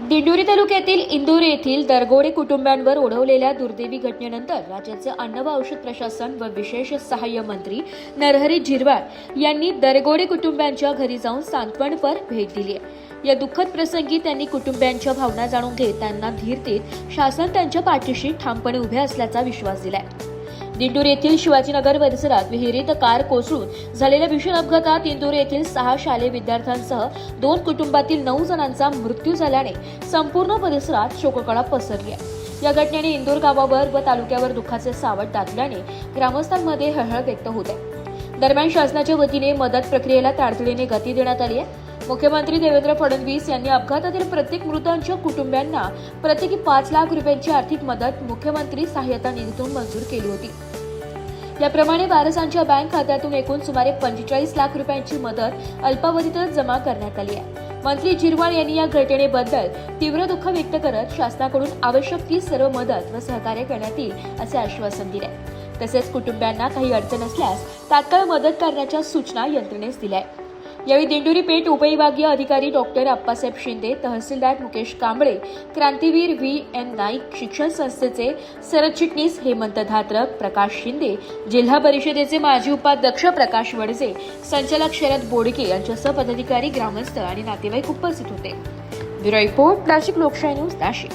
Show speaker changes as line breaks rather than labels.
दिंडोरी तालुक्यातील इंदोर येथील दरगोडे कुटुंबांवर ओढवलेल्या दुर्दैवी घटनेनंतर राज्याचे अन्न व औषध प्रशासन व विशेष सहाय्य मंत्री नरहरी झिरवाळ यांनी दरगोडे कुटुंबांच्या घरी जाऊन सांत्वनपर भेट दिली आहे। या दुःखद प्रसंगी त्यांनी कुटुंबियांच्या भावना जाणून घेत त्यांना धीर देत शासन त्यांच्या पाठीशी ठामपणे उभे असल्याचा विश्वास दिलाय। दिंडोर येथील शिवाजीनगर परिसरात विहिरीत कार कोसळून झालेल्या भीषण अपघातात इंदोर येथील 6 शालेय विद्यार्थ्यांसह 2 कुटुंबातील 9 जणांचा मृत्यू झाल्याने संपूर्ण परिसरात शोककळा पसरली आहे। या घटनेने इंदोर गावावर व तालुक्यावर दुःखाचे सावट दाटल्याने ग्रामस्थांमध्ये हळहळ व्यक्त होत आहे। दरम्यान शासनाच्या वतीने मदत प्रक्रियेला तातडीने गती देण्यात आली आहे। मुख्यमंत्री देवेंद्र फडणवीस यांनी अपघातातील प्रत्येक मृतांच्या कुटुंबियांना प्रत्येकी 5 लाख रुपयांची आर्थिक मदत मुख्यमंत्री सहाय्यता निधीतून मंजूर केली होती। याप्रमाणे वारसांच्या बँक खात्यातून एकूण सुमारे 45 लाख रुपयांची मदत अल्पावधीतच जमा करण्यात आली आहे। मंत्री झिरवाळ यांनी या घटनेबद्दल तीव्र दुःख व्यक्त करत शासनाकडून आवश्यक ती सर्व मदत व सहकार्य करण्यात येईल असे आश्वासन दिले। तसेच कुटुंबियांना काही अडचण असल्यास तात्काळ मदत करण्याच्या सूचना यंत्रणेस दिल्या। यावेळी दिंडोरी पेठ उपविभागीय अधिकारी डॉक्टर अप्पासाहेब शिंदे, तहसीलदार मुकेश कांबळे, क्रांतीवीर व्ही.एन. नाईक, शिक्षण संस्थेचे सरचिटणीस हेमंत धात्रक, प्रकाश शिंदे, जिल्हा परिषदेचे माजी उपाध्यक्ष प्रकाश वडजे, संचालक शरद बोडके यांच्यासह पदाधिकारी, ग्रामस्थ आणि नातेवाईक उपस्थित होते। ब्युरो रिपोर्ट, नाशिक लोकशाही न्यूज, नाशिक।